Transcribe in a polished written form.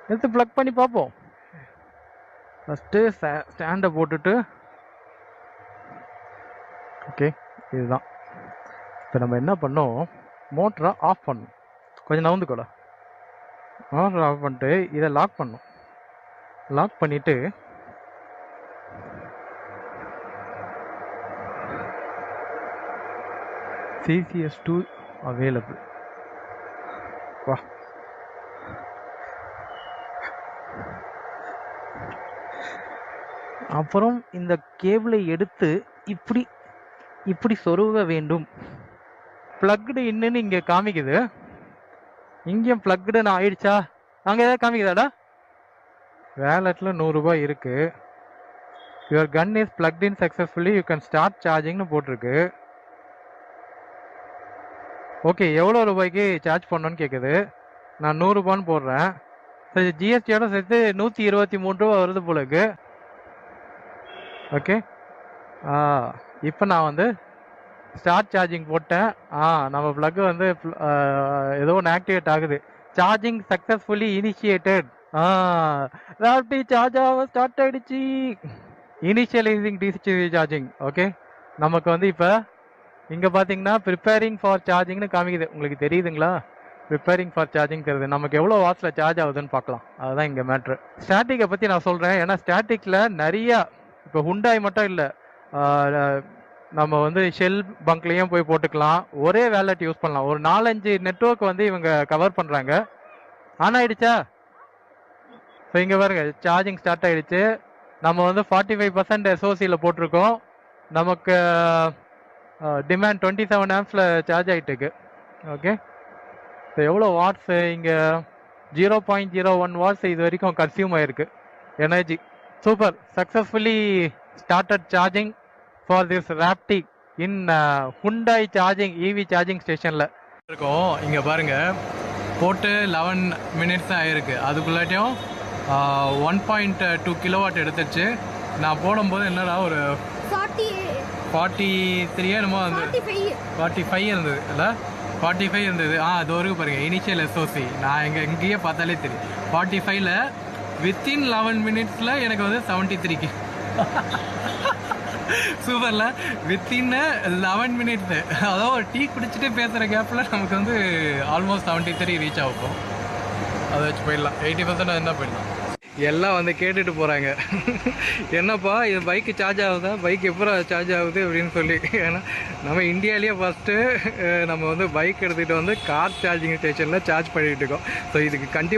எடுத்து ப்ளக் பண்ணி பார்ப்போம். ஃபஸ்ட்டு ஸ்டாண்டை போட்டுட்டு ஓகே இதுதான். இப்போ நம்ம என்ன பண்ணோம், மோட்டரை ஆஃப் பண்ணணும். கொஞ்சம் நவுந்துக்கோல. மோட்டரை ஆஃப் பண்ணிட்டு இதை லாக் பண்ணணும். லாக் பண்ணிவிட்டு CCS2 அவைலபிள். வா, அப்புறம் இந்த கேபிளை எடுத்து இப்படி இப்படி சொருக வேண்டும். ப்ளக்டு இன்னுன்னு இங்கே காமிக்குது. இங்கேயும் ப்ளக்டுன்னு ஆயிடுச்சா? அங்கே ஏதாவது காமிக்குதாடா? வேலெட்டில் 100 ரூபாய் இருக்குது. Your gun is plugged in successfully, you can start சார்ஜிங்னு போட்டிருக்கு. ஓகே, எவ்வளோ ரூபாய்க்கு சார்ஜ் பண்ணணும்னு கேட்குது. நான் 100 ரூபான்னு போடுறேன். சரி, ஜிஎஸ்டியோட சேர்த்து 123 ரூபா வருது போலக்கு. ஓகே, இப்போ நான் வந்து ஸ்டார்ட் சார்ஜிங் போட்டேன். நம்ம ப்ளக் வந்து ஏதோ ஒன்று ஆக்டிவேட் ஆகுது. Charging successfully initiated. ராப்டி சார்ஜ் ஆக ஸ்டார்ட் ஆகிடுச்சு. Initialising DC charging. ஓகே, நமக்கு வந்து இப்போ இங்கே பார்த்தீங்கன்னா ப்ரிப்பேரிங் ஃபார் சார்ஜிங்னு காமிக்குது. உங்களுக்கு தெரியுதுங்களா? ப்ரிப்பேரிங் ஃபார் சார்ஜிங் தெரியுது. நமக்கு எவ்வளோ வாட்ஸில் சார்ஜ் ஆகுதுன்னு பார்க்கலாம். அதுதான் இங்கே மேட்ரு. ஸ்டாட்டிக்கை பற்றி நான் சொல்கிறேன். ஏன்னா ஸ்டாட்டிக்கில் நிறையா, இப்போ ஹுண்டாய் மட்டும் இல்லை, நம்ம வந்து ஷெல் பங்க்லேயும் போய் போட்டுக்கலாம். ஒரே வேலட் யூஸ் பண்ணலாம். ஒரு 4-5 நெட்வொர்க் வந்து இவங்க கவர் பண்ணுறாங்க. ஆன் ஆகிடுச்சா? ஸோ இங்கே பாருங்க, சார்ஜிங் ஸ்டார்ட் ஆகிடுச்சு. நம்ம வந்து 45% SOCயில் போட்டிருக்கோம். நமக்கு டிமாண்ட் 27 ஆம்ப்ஸில் சார்ஜ் ஆகிட்டுருக்கு. ஓகே, ஸோ எவ்வளோ வாட்ஸு இங்கே 0.01 வாட்ஸ் இது வரைக்கும் கன்சியூம் ஆகிருக்கு energy. Super, successfully started charging for this Raptee in Hyundai charging EV charging ஸ்டேஷனில் இருக்கோம். இங்கே பாருங்கள், போட்டு 11 மினிட்ஸ் தான் ஆகிருக்கு. அதுக்குள்ளாட்டியும் 1.2 கிலோவாட் எடுத்துருச்சு. நான் போடும்போது என்னடா ஒரு 43 என்னமோ வந்து 45 இருந்தது இல்லை, 45 இருந்தது. அது வரைக்கும் பாருங்கள், இனிஷியல் SOC நான் இங்கேயே பார்த்தாலே தெரியும். 45ல் வித்தின் 11 மினிட்ஸில் எனக்கு வந்து 73க்கு. சூப்பரில், வித்தின் 11 மினிட்ஸு. அதாவது ஒரு டீ குடிச்சிட்டு பேசுகிற கேப்பில் நமக்கு வந்து ஆல்மோஸ்ட் 73 ரீச் ஆகும். அதை வச்சு போயிடலாம். 80% என்ன போயிடலாம். எல்லாம் வந்து கேட்டுட்டு போகிறாங்க, என்னப்பா இது பைக்கு சார்ஜ் ஆகுதா, பைக் எப்போ சார்ஜ் ஆகுது அப்படின்னு சொல்லி. ஏன்னா நம்ம இந்தியாவிலேயே ஃபஸ்ட்டு நம்ம வந்து பைக் எடுத்துகிட்டு வந்து கார் சார்ஜிங் ஸ்டேஷனில் சார்ஜ் பண்ணிகிட்டு இருக்கோம். ஸோ இதுக்கு கண்டிப்பாக